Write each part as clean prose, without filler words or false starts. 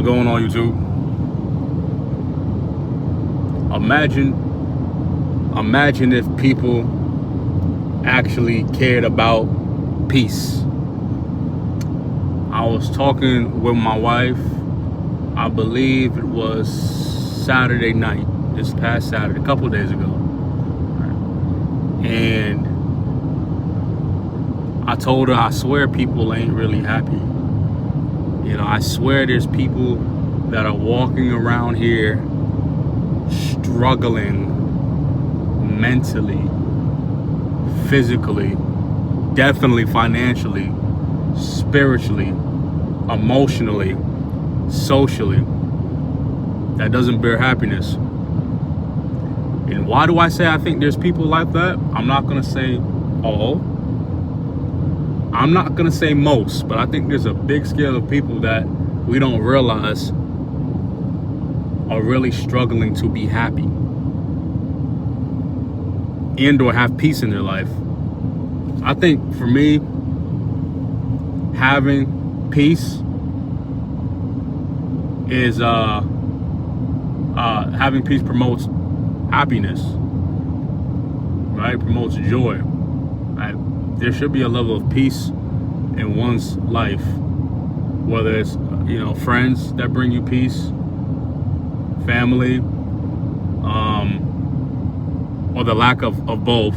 What's going on, YouTube? Imagine if people actually cared about peace. I was talking with my wife, I believe it was Saturday night, this past Saturday, a couple of days ago. And I told her, I swear people ain't really happy. You know, I swear there's people that are walking around here struggling mentally, physically, definitely financially, spiritually, emotionally, socially, that doesn't bear happiness. And why do I say I think there's people like that? I'm not gonna say all. I'm not gonna say most, but I think there's a big scale of people that we don't realize are really struggling to be happy and or have peace in their life. I think for me, having peace is having peace promotes happiness, right? Promotes joy. Right? There should be a level of peace in one's life, whether it's friends that bring you peace, family, or the lack of both.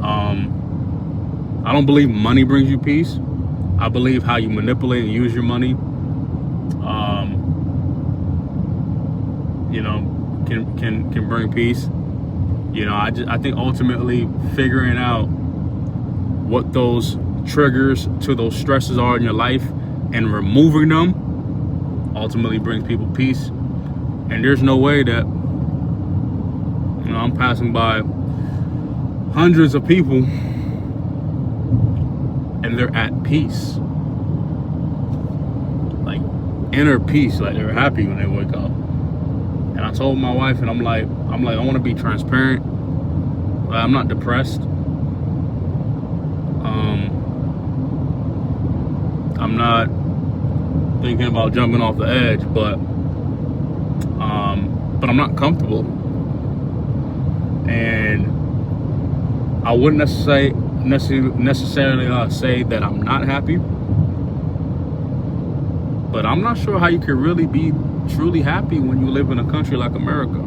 I don't believe money brings you peace. I believe how you manipulate and use your money can bring peace. I think ultimately figuring out what those triggers to those stresses are in your life and removing them ultimately brings people peace. And there's no way that I'm passing by hundreds of people and they're at peace, like inner peace, like they're happy when they wake up. And I told my wife, and I'm like, I want to be transparent. I'm not depressed. I'm not thinking about jumping off the edge, but I'm not comfortable. And I wouldn't necessarily say that I'm not happy, but I'm not sure how you can really be truly happy when you live in a country like America,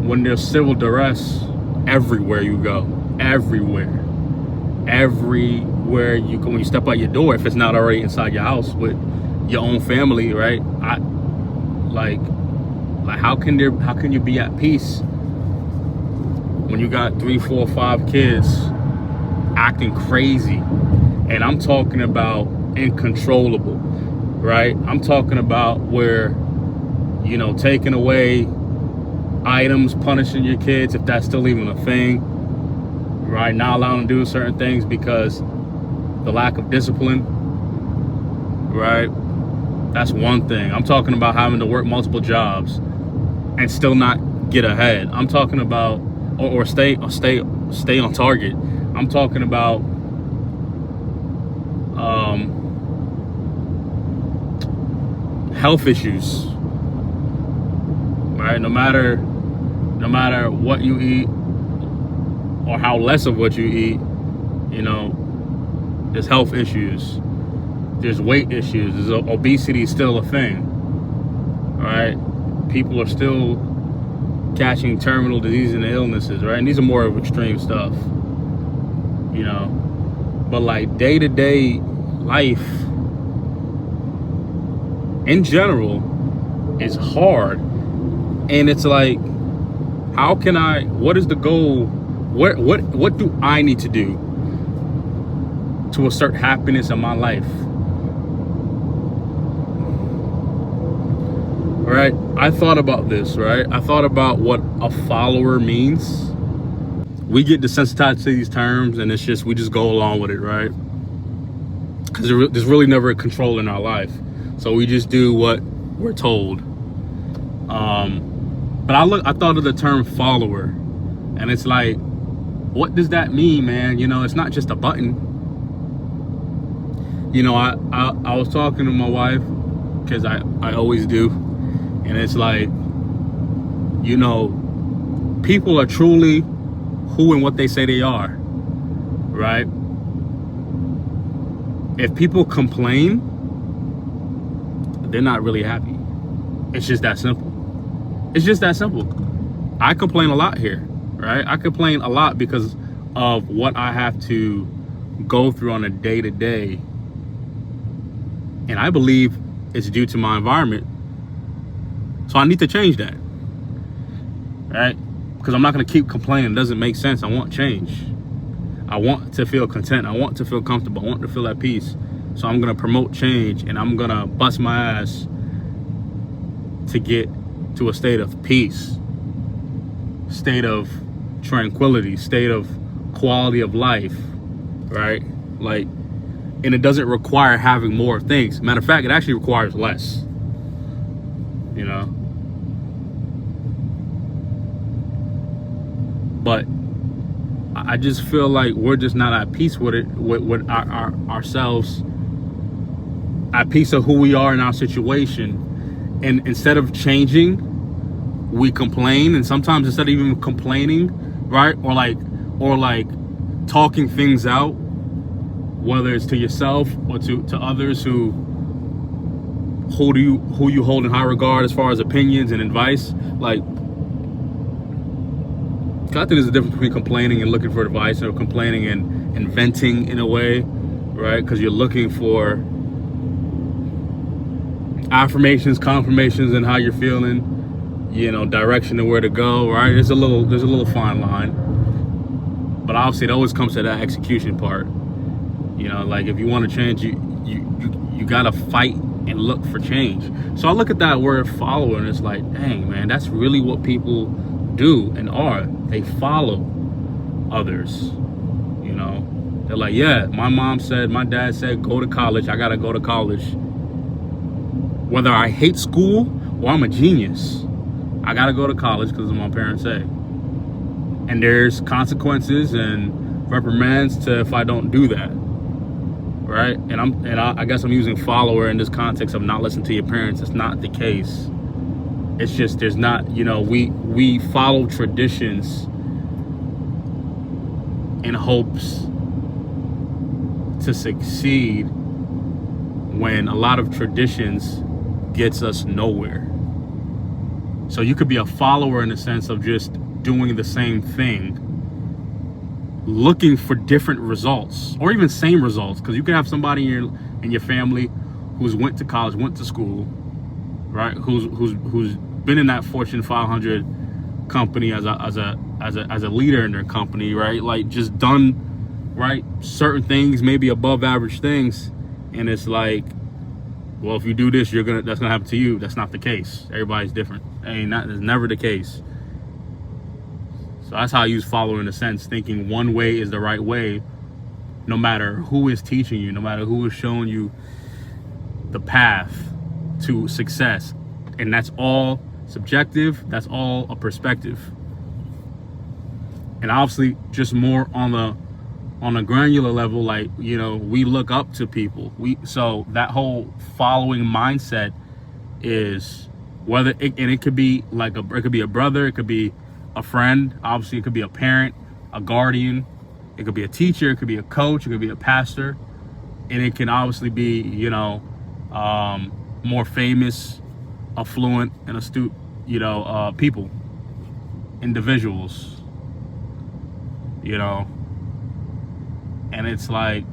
when there's civil duress everywhere you go, everywhere you go. When you step out your door, if it's not already inside your house with your own family, right? How can you be at peace when you got 3, 4, 5 kids acting crazy? And I'm talking about uncontrollable, right? I'm talking about where, taking away items, punishing your kids, if that's still even a thing, right? Not allowing them to do certain things because the lack of discipline, right? That's one thing. I'm talking about having to work multiple jobs and still not get ahead. I'm talking about or stay on target. I'm talking about health issues, right? No matter what you eat or how less of what you eat, there's health issues, there's weight issues, obesity is still a thing, right? People are still catching terminal disease and illnesses, right? And these are more of extreme stuff, but like day-to-day life in general is hard. And it's like, what is the goal? What do I need to do to assert happiness in my life? Right? I thought about this, right? I thought about what a follower means. We get desensitized to these terms and we just go along with it, right? Because there's really never a control in our life. So we just do what we're told. But I thought of the term follower, and it's like, what does that mean, man? It's not just a button. I was talking to my wife, because I always do, and it's like, people are truly who and what they say they are, right? If people complain, they're not really happy. It's just that simple. It's just that simple. I complain a lot here, right? I complain a lot because of what I have to go through on a day-to-day. And I believe it's due to my environment. So I need to change that, right? Because I'm not going to keep complaining. It doesn't make sense. I want change. I want to feel content. I want to feel comfortable. I want to feel at peace. So I'm going to promote change, and I'm going to bust my ass to get to a state of peace, state of tranquility, state of quality of life, right? Like, and it doesn't require having more things. Matter of fact, it actually requires less, But I just feel like we're just not at peace with it, with ourselves, at peace of who we are in our situation. And instead of changing, we complain. And sometimes instead of even complaining, right, or like talking things out, whether it's to yourself or to others who you hold in high regard as far as opinions and advice. Like, I think there's a difference between complaining and looking for advice, or complaining and venting in a way, right? Because you're looking for affirmations, confirmations, and how you're feeling, direction and where to go, right? There's a little fine line, but obviously it always comes to that execution part. Like, if you want to change, you gotta fight and look for change. So I look at that word follower, and it's like, dang, man, that's really what people do and are. They follow others. They're like, yeah, my mom said, my dad said, go to college. I gotta go to college. Whether I hate school or I'm a genius, I gotta go to college because of my parents say. And there's consequences and reprimands to if I don't do that, right? And I guess I'm using follower in this context of not listening to your parents. It's not the case. It's just there's not, we follow traditions in hopes to succeed, when a lot of traditions gets us nowhere. So you could be a follower in the sense of just doing the same thing, looking for different results, or even same results, because you can have somebody in your family who's went to college, went to school, right? Who's been in that Fortune 500 company as a leader in their company, right? Like, just done, right, certain things, maybe above average things, and it's like, well, if you do this, that's gonna happen to you. That's not the case. Everybody's different. That's never the case. So that's how I use follower in a sense, thinking one way is the right way, no matter who is teaching you, no matter who is showing you the path to success. And that's all subjective. That's all a perspective. And obviously, just more on a granular level, like, we look up to people. So that whole following mindset is it could be like it could be a brother, it could be a friend, obviously it could be a parent, a guardian, it could be a teacher, it could be a coach, it could be a pastor, and it can obviously be, more famous, affluent, and astute, people, individuals, and it's like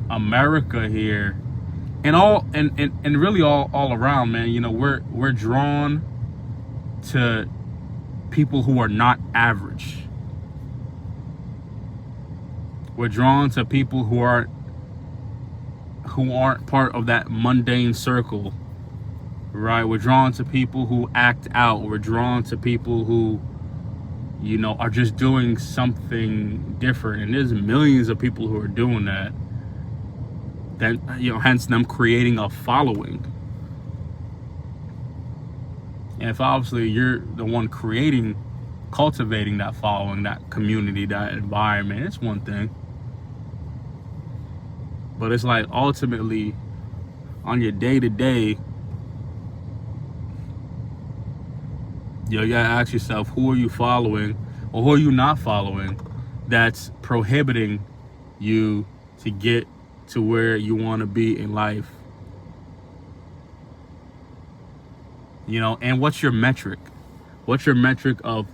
America here, and really all around, man. We're drawn to people who are not average. We're drawn to people who aren't part of that mundane circle, right? We're drawn to people who act out. We're drawn to people who, are just doing something different. And there's millions of people who are doing that. Hence them creating a following. And if obviously you're the one cultivating that following, that community, that environment, it's one thing. But it's like ultimately on your day-to-day, you gotta ask yourself, who are you following or who are you not following that's prohibiting you to get to where you want to be in life? And what's your metric? What's your metric of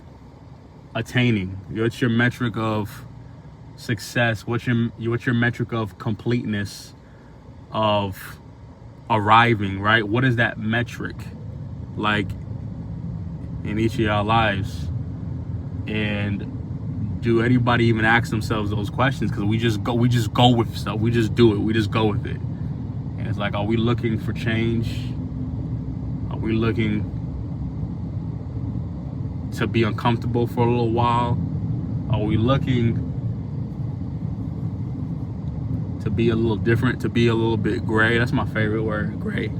attaining? What's your metric of success? What's your metric of completeness, of arriving, right? What is that metric like in each of y'all lives? And do anybody even ask themselves those questions? Because we just go with stuff. We just do it. We just go with it. And it's like, are we looking for change? Are we looking to be uncomfortable for a little while? Are we looking to be a little different, to be a little bit gray? That's my favorite word, gray.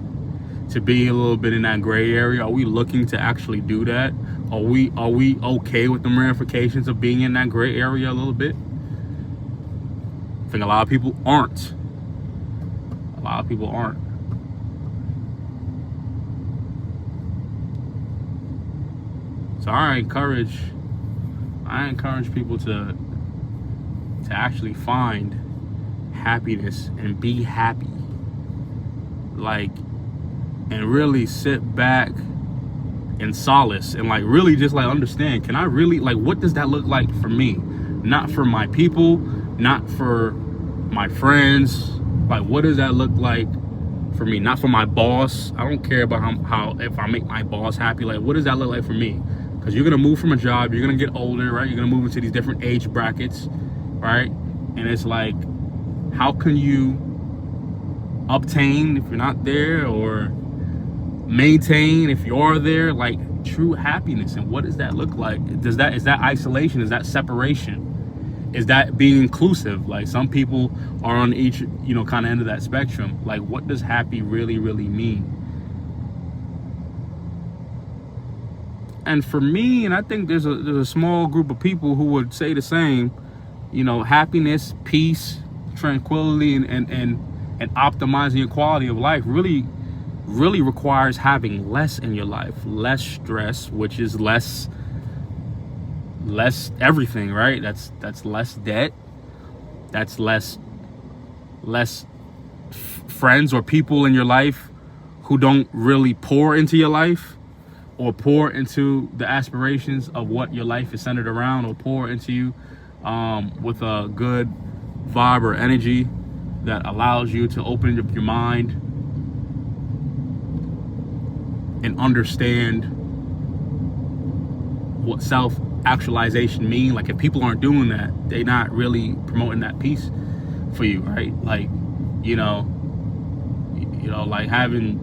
To be a little bit in that gray area. Are we looking to actually do that? Are we okay with the ramifications of being in that gray area a little bit? I think a lot of people aren't. A lot of people aren't. So I encourage people to actually find happiness and be happy. And really sit back in solace and really just understand, can I really, what does that look like for me? Not for my people, not for my friends. What does that look like for me? Not for my boss. I don't care about how if I make my boss happy. What does that look like for me? Because you're gonna move from a job, you're gonna get older, right? You're gonna move into these different age brackets, right? And it's how can you obtain if you're not there, or maintain if you are there, true happiness? And what does that look like? Is that isolation? Is that separation? Is that being inclusive? Some people are on each kind of end of that spectrum. What does happy really mean? And for me, and I think there's a small group of people who would say the same, happiness, peace, tranquility, and optimizing your quality of life really requires having less in your life, less stress, which is less everything, right? That's less debt, that's less friends or people in your life who don't really pour into your life, or pour into the aspirations of what your life is centered around, or pour into you with a good vibe or energy that allows you to open up your mind and understand what self-actualization mean. If people aren't doing that, they're not really promoting that peace for you, right? Having,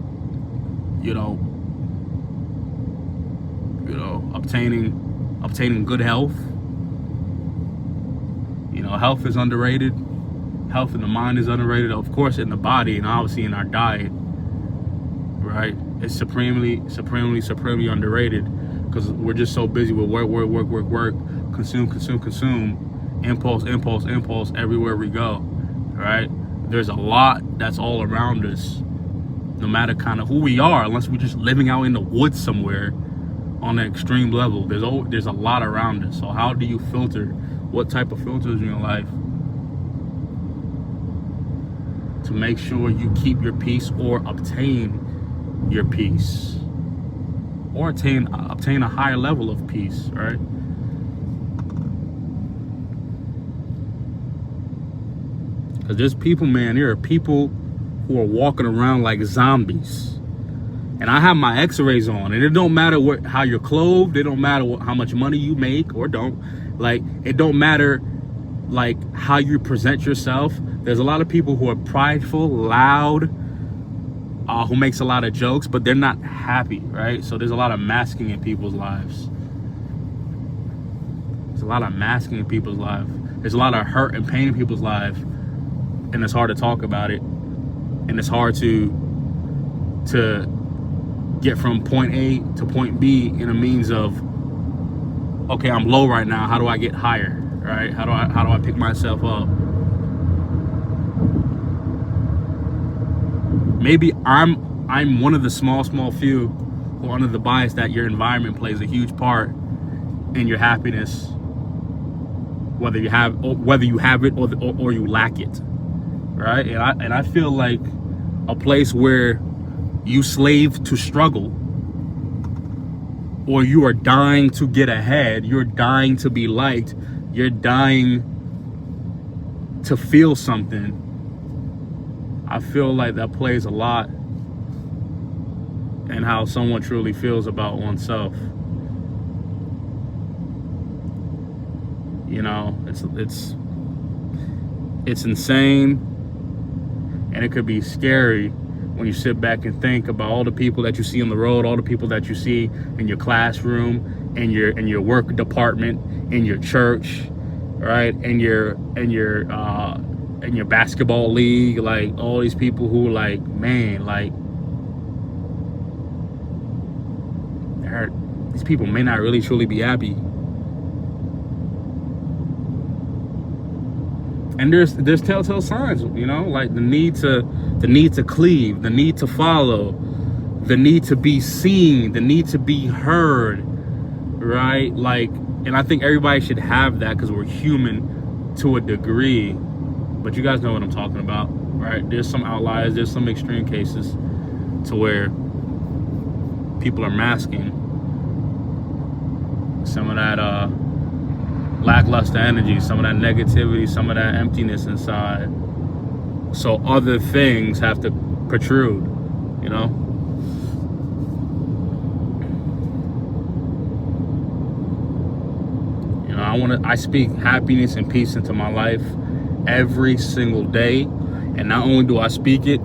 obtaining good health. Health is underrated. Health in the mind is underrated, of course, in the body, and obviously in our diet, right? It's supremely underrated, because we're just so busy with work, consume, impulse everywhere we go, right? There's a lot that's all around us, no matter kind of who we are, unless we're just living out in the woods somewhere on an extreme level. There's a lot around us. So how do you filter? What type of filters in your life to make sure you keep your peace, or obtain your peace, or obtain a higher level of peace, right? Because there's people, man, there are people who are walking around like zombies. And I have my x-rays on, and it don't matter how you're clothed, it don't matter how much money you make or don't. It don't matter how you present yourself. There's a lot of people who are prideful, loud, who makes a lot of jokes, but they're not happy, right? So there's a lot of masking in people's lives. There's a lot of masking in people's lives. There's a lot of hurt and pain in people's lives, and it's hard to talk about it, and it's hard to get from point A to point B in a means of, okay, I'm low right now, how do I get higher, right? How do I pick myself up? maybe I'm one of the small few who are under the bias that your environment plays a huge part in your happiness, whether you have it or you lack it, right? And I feel like a place where you slave to struggle, or you are dying to get ahead, you're dying to be liked, you're dying to feel something, I feel like that plays a lot in how someone truly feels about oneself. You know, it's insane, and it could be scary when you sit back and think about all the people that you see on the road, all the people that you see in your classroom, in your work department, in your church, right, in your basketball league, like all these people who, like, man, like, these people may not really truly be happy. And there's telltale signs, you know, like the need to cleave, the need to follow, the need to be seen, the need to be heard, right? Like, and I think everybody should have that because we're human to a degree. But you guys know what I'm talking about, right? There's some outliers, there's some extreme cases to where people are masking some of that lackluster energy, some of that negativity, some of that emptiness inside, so other things have to protrude, you know. You know, I speak happiness and peace into my life every single day, and not only do I speak it,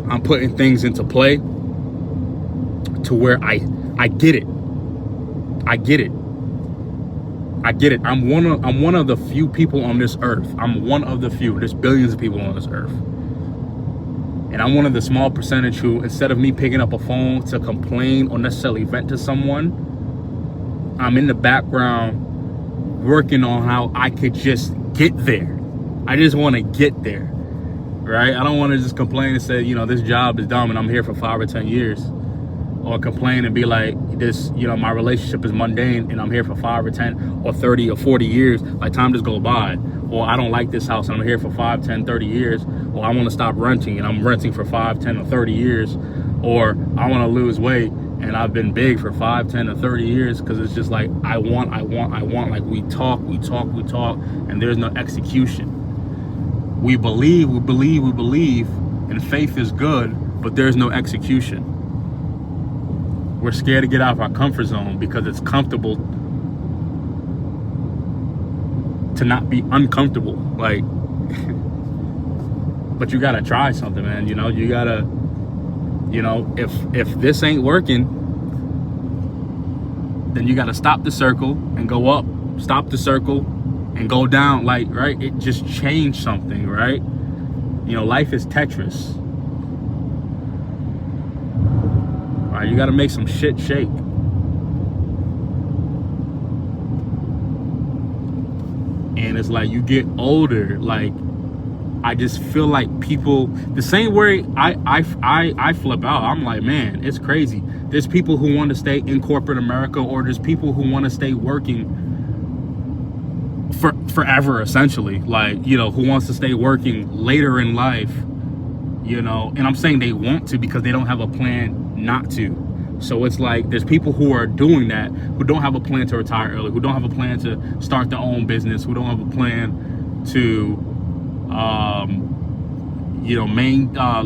I'm putting things into play to where I get it. I get it. I'm one of the few people on this earth. I'm one of the few. There's billions of people on this earth. And I'm one of the small percentage who, instead of me picking up a phone to complain or necessarily vent to someone, I'm in the background working on how I could just get there. I just want to get there, right? I don't want to just complain and say, you know, this job is dumb and I'm here for 5 or 10 years. Or complain and be like, this, you know, my relationship is mundane and I'm here for 5 or 10 or 30 or 40 years. Like, time just goes by. Or I don't like this house and I'm here for 5, 10, 30 years. Or I want to stop renting and I'm renting for 5, 10 or 30 years. Or I want to lose weight and I've been big for 5, 10 or 30 years, because it's just like, I want. Like, we talk, and there's no execution. We believe, and faith is good, but there's no execution. We're scared to get out of our comfort zone because it's comfortable to not be uncomfortable. Like, but you gotta try something, man. You know, you gotta, you know, if this ain't working, then you gotta stop the circle and go up. Stop the circle and go down. Like, right? It just changed something, right? You know, life is Tetris. You got to make some shit shake. And it's like, you get older, like, I just feel like people, the same way I flip out. I'm like, man, it's crazy. There's people who want to stay in corporate America, or there's people who want to stay working forever, essentially. Like, you know, who wants to stay working later in life, you know. And I'm saying they want to because they don't have a plan not to. So it's like, there's people who are doing that, who don't have a plan to retire early, who don't have a plan to start their own business, who don't have a plan to you know,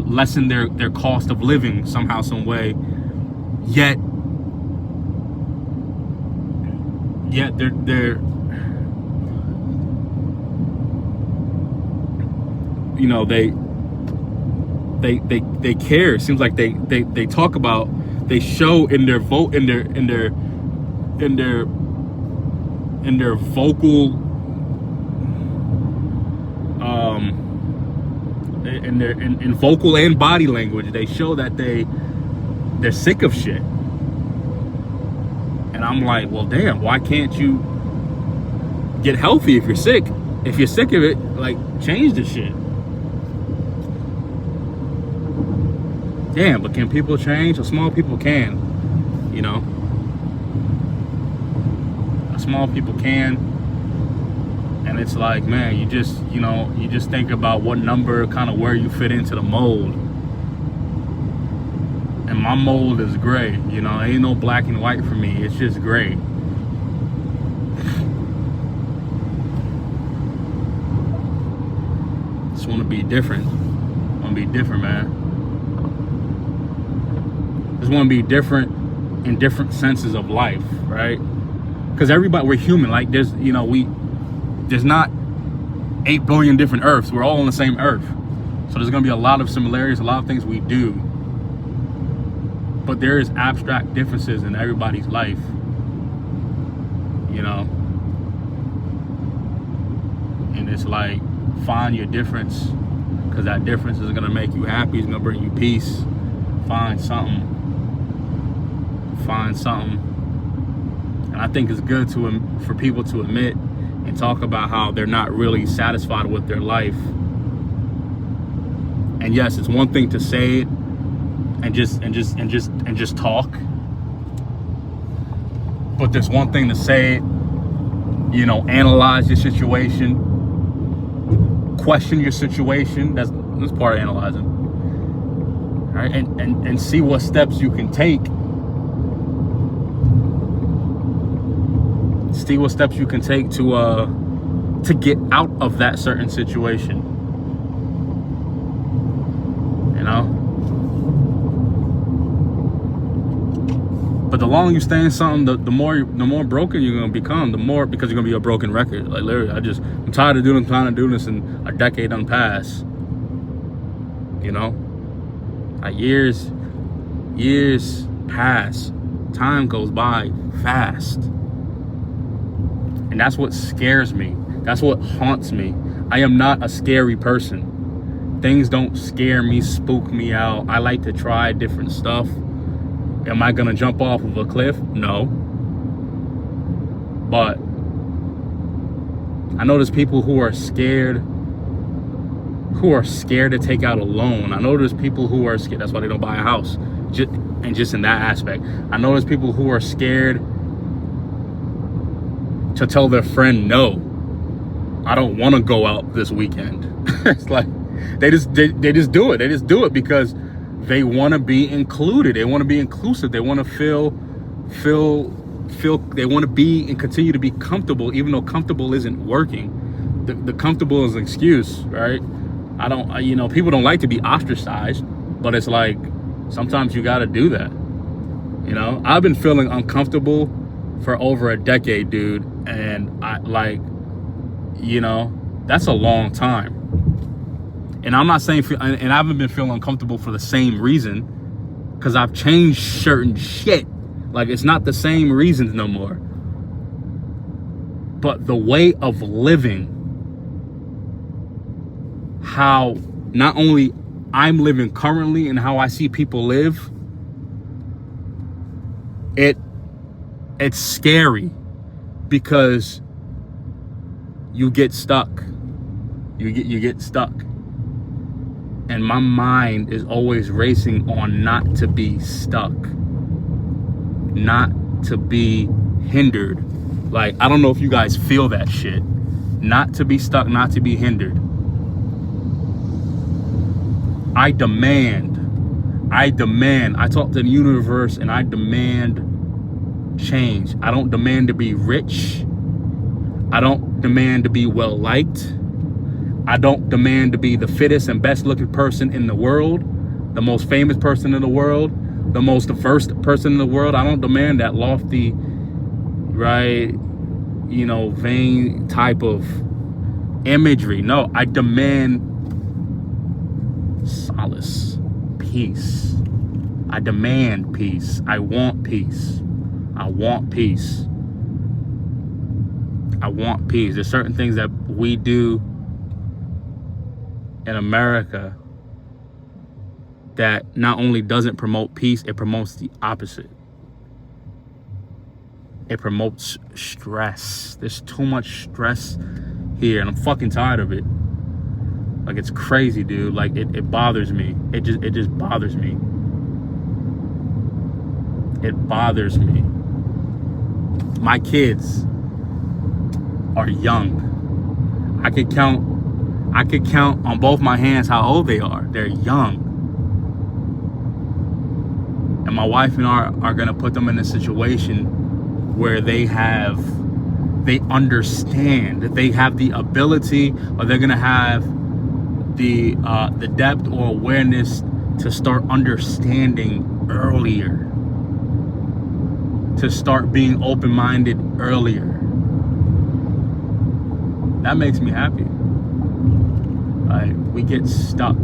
lessen their cost of living somehow, some way. Yet they're you know, they care. It seems like they talk about, they show in their vocal in vocal and body language, they show that they're sick of shit. And I'm like, well, damn, why can't you get healthy if you're sick? If you're sick of it, like, change the shit. Damn, but can people change? A small people can, you know. A small people can. And it's like, man, you just think about what number, kind of where you fit into the mold. And my mold is gray, you know. Ain't no black and white for me. It's just gray. Just want to be different. Want to be different, man. Just want to be different in different senses of life, right? Because everybody, we're human. Like there's not 8 billion different Earths. We're all on the same Earth. So there's going to be a lot of similarities, a lot of things we do. But there is abstract differences in everybody's life, you know. And it's like, find your difference, because that difference is going to make you happy. It's going to bring you peace. Find something. And I think it's good for people to admit and talk about how they're not really satisfied with their life. And yes, it's one thing to say it and just talk. But there's one thing to say it, you know, analyze your situation, question your situation. That's part of analyzing. All right, and see what steps you can take. See what steps you can take to get out of that certain situation. You know? But the longer you stay in something, the more broken you're gonna become, because you're gonna be a broken record. Like literally, I'm tired of trying to do this, and a decade done pass. You know? Like years pass. Time goes by fast. And that's what scares me. That's what haunts me. I am not a scary person. Things don't scare me, spook me out. I like to try different stuff. Am I gonna jump off of a cliff? No. But I know there's people who are scared to take out a loan. I know there's people who are scared. That's why they don't buy a house. Just in that aspect. I know there's people who are scared to tell their friend, no, I don't want to go out this weekend. It's like they just do it. They just do it because they want to be included. They want to be inclusive. They want to feel. They want to be and continue to be comfortable, even though comfortable isn't working. The comfortable is an excuse, right? People don't like to be ostracized, but it's like sometimes you got to do that. You know, I've been feeling uncomfortable for over a decade, dude, and that's a long time. And I'm not saying, and I haven't been feeling uncomfortable for the same reason, because I've changed certain shit. Like, it's not the same reasons no more. But the way of living, how not only I'm living currently and how I see people live, it's scary, because you get stuck. You get stuck. And my mind is always racing on not to be stuck, not to be hindered. Like, I don't know if you guys feel that shit. Not to be stuck, not to be hindered. I demand. I talk to the universe and I demand change. I don't demand to be rich. I don't demand to be well liked. I don't demand to be the fittest and best looking person in the world, the most famous person in the world, the most diverse person in the world. I don't demand that lofty, right, vain type of imagery. No, I demand solace, peace. I demand peace. I want peace. I want peace. I want peace. There's certain things that we do in America that not only doesn't promote peace, it promotes the opposite. It promotes stress. There's too much stress here, and I'm fucking tired of it. Like, it's crazy, dude. Like, it bothers me. It just bothers me. It bothers me. My kids are young. I could count on both my hands how old they are. They're young. And my wife and I are gonna put them in a situation where they understand, that they have the ability, or they're gonna have the depth or awareness to start understanding earlier, to start being open-minded earlier. That makes me happy. We get stuck.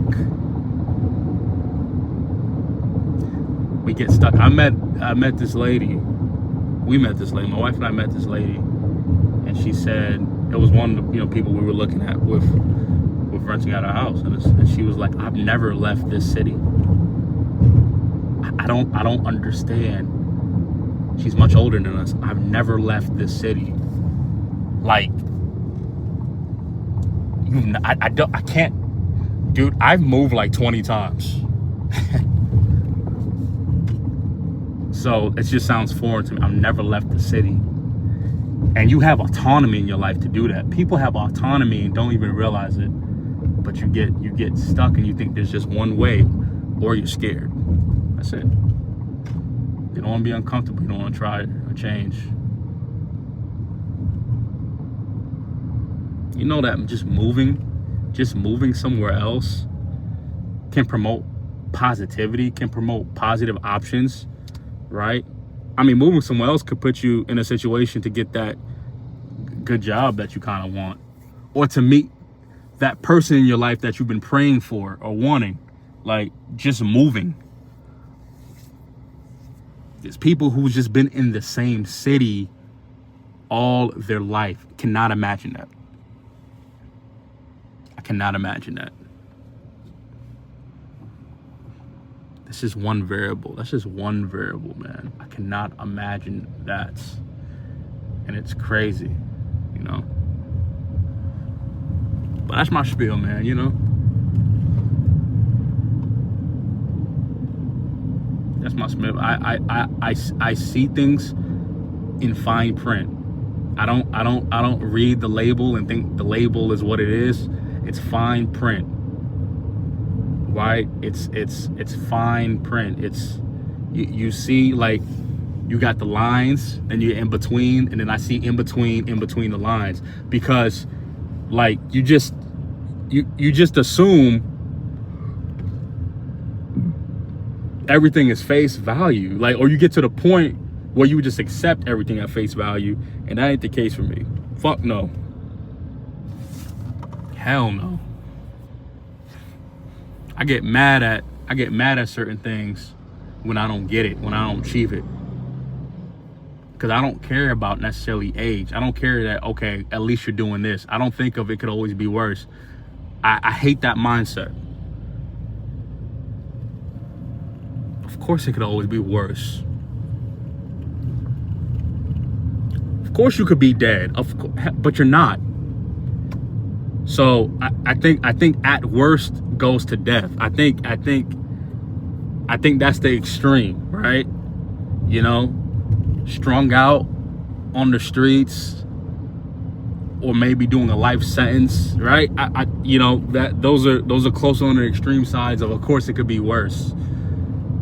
I met this lady. We met this lady. My wife and I met this lady, and she said it was one of the people we were looking at with renting out our house, and she was like, "I've never left this city. I don't understand." She's much older than us. "I've never left this city." Like, I can't, dude. I've moved like 20 times. So it just sounds foreign to me. I've never left the city. And you have autonomy in your life to do that. People have autonomy and don't even realize it. But you get stuck and you think there's just one way, or you're scared. That's it. You don't want to be uncomfortable. You don't want to try a change. You know that just moving somewhere else can promote positivity, can promote positive options, right? I mean, moving somewhere else could put you in a situation to get that good job that you kind of want, or to meet that person in your life that you've been praying for or wanting. Like, just moving. There's people who've just been in the same city all their life. Cannot imagine that. I cannot imagine that. This is one variable. That's just one variable, man. I cannot imagine that. And it's crazy, you know? But that's my spiel, man, you know? That's my spiel. I see things in fine print. I don't read the label and think the label is what it is. It's fine print. Right? It's fine print. It's you see, like, you got the lines and you're in between, and then I see in between the lines, because like you just assume everything is face value, like, or you get to the point where you just accept everything at face value, and that ain't the case for me. Fuck no. Hell no. I get mad at certain things when I don't get it, when I don't achieve it. Because I don't care about necessarily age. I don't care that, okay, at least you're doing this. I don't think of it could always be worse. I hate that mindset. Of course it could always be worse. Of course you could be dead, but you're not. So I think at worst goes to death. I think that's the extreme, right? You know, strung out on the streets, or maybe doing a life sentence, right? You know, that those are close on the extreme sides of course it could be worse,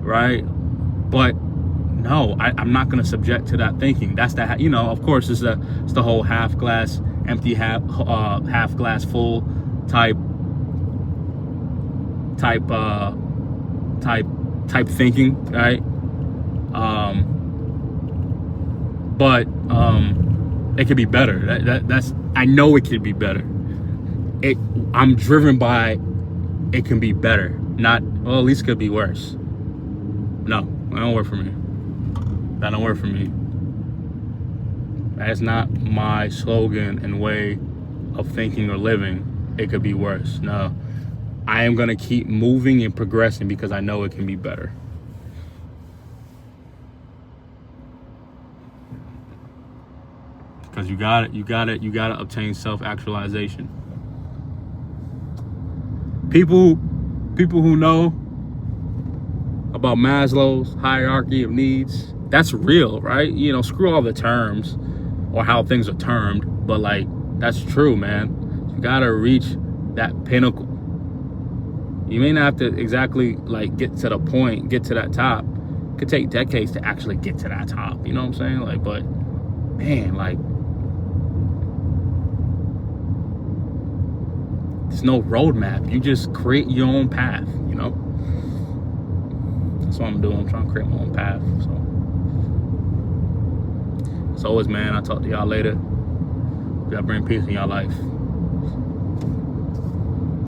right? But no, I'm not gonna subject to that thinking. That's that, you know, of course it's the whole half glass empty, half glass full type thinking, right? But it could be better. That's I know it could be better. I'm driven by it can be better, not, well, at least it could be worse. No, that don't work for me. That don't work for me. That's not my slogan and way of thinking or living. It could be worse. No, I am gonna keep moving and progressing because I know it can be better. Because you gotta obtain self-actualization. People who know about Maslow's hierarchy of needs, That's real, right? You know, screw all the terms or how things are termed, but like, that's true, man. You gotta reach that pinnacle. You may not have to exactly like get to the point, get to that top. It could take decades to actually get to that top. You know what I'm saying? Like, but man, like, there's no roadmap. You just create your own path, you know? That's what I'm doing. I'm trying to create my own path. So as always, man, I'll talk to y'all later. Y'all bring peace in y'all life.